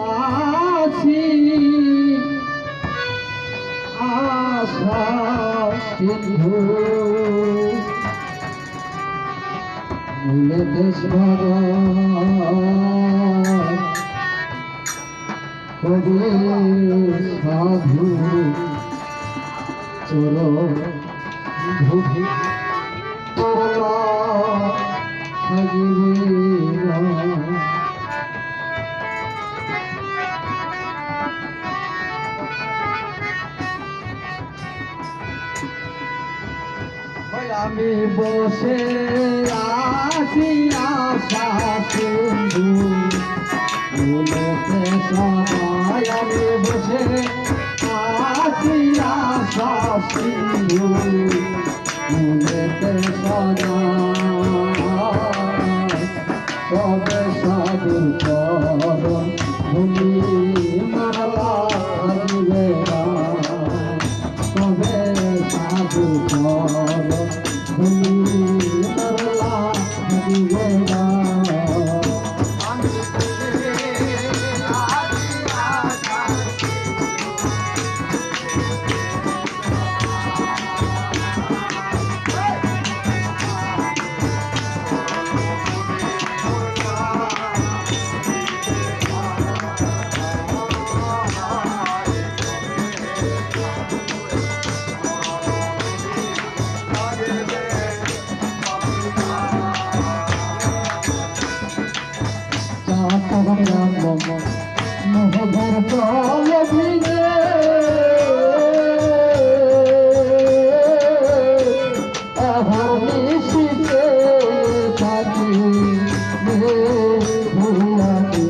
আছি আশা সিন্ধু মূলে দেশ কবি সাধু চলো ভূমি আমি বসে আছি আশা সিন্ধু মূলতে সবাই আমি বসে আছি আশা সিন্ধু মূলতে সদা তবে সাধু চরণ ভূমি মালা দিবে তবে সাধু চরণ ভূমি মালা দিবে মোহর চল ভিজে এখন নিশিতে থাকি ভুলাতে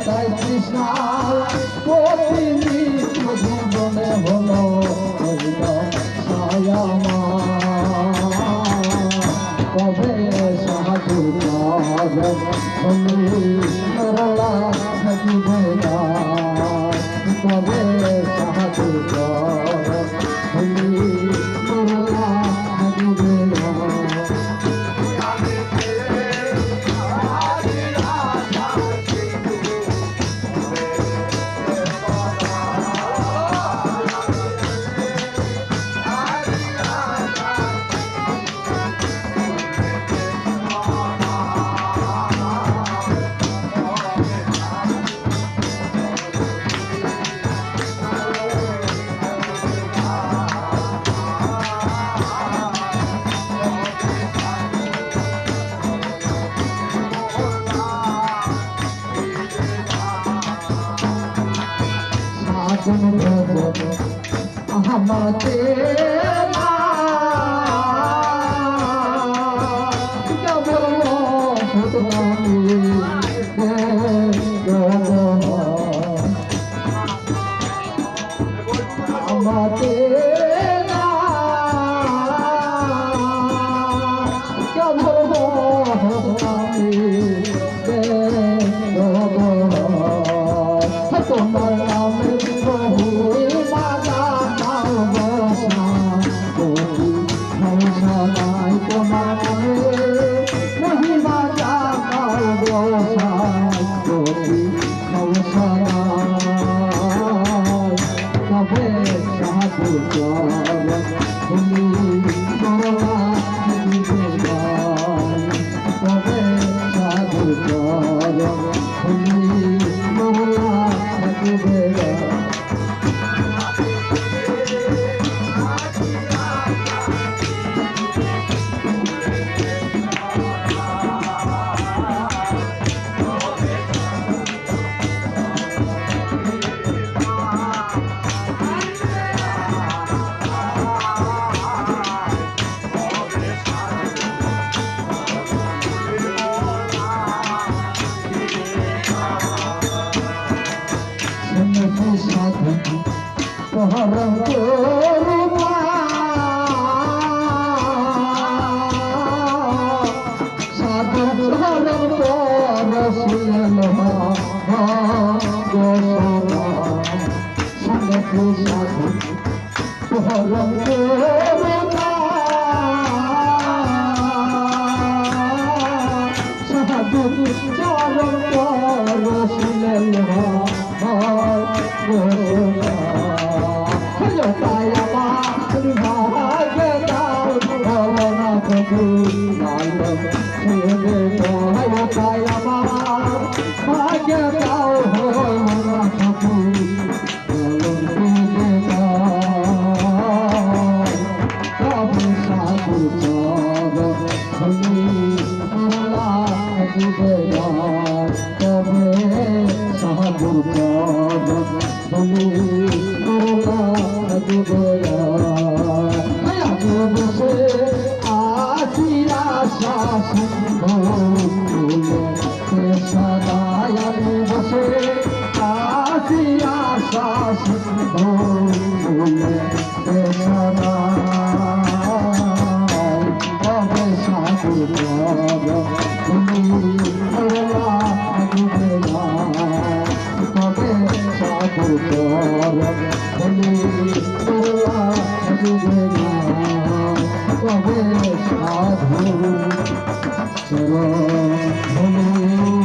তাই কৃষ্ণ জীবনে হলো কবে সাধু মরলা থাকিবে কবে সাধু মরলা থাকিবে আমাতে আমাতে তোমার নামে প্রভু ধরম করুণা সাধু ধরম পরশিল গোসনা সাধু সাধু ধরম করুণা সাধু চরণ পরশিল গোসনা তাই আমার ভাগ্যে দাও ভবনা প্রভু লাল ছেড়ে দাও তাই আমার ভাগ্যে দাও ভবনা প্রভু ছেড়ে দাও তবে সাধু চরণ ধনি আল্লাহ দিবে তবে সাধু চরণ ধনি বসে আসিয়া সদায় বসে আসিয়া সদায় সাধু তুমি তবে সাধু তুমি কবে সাধু চরণ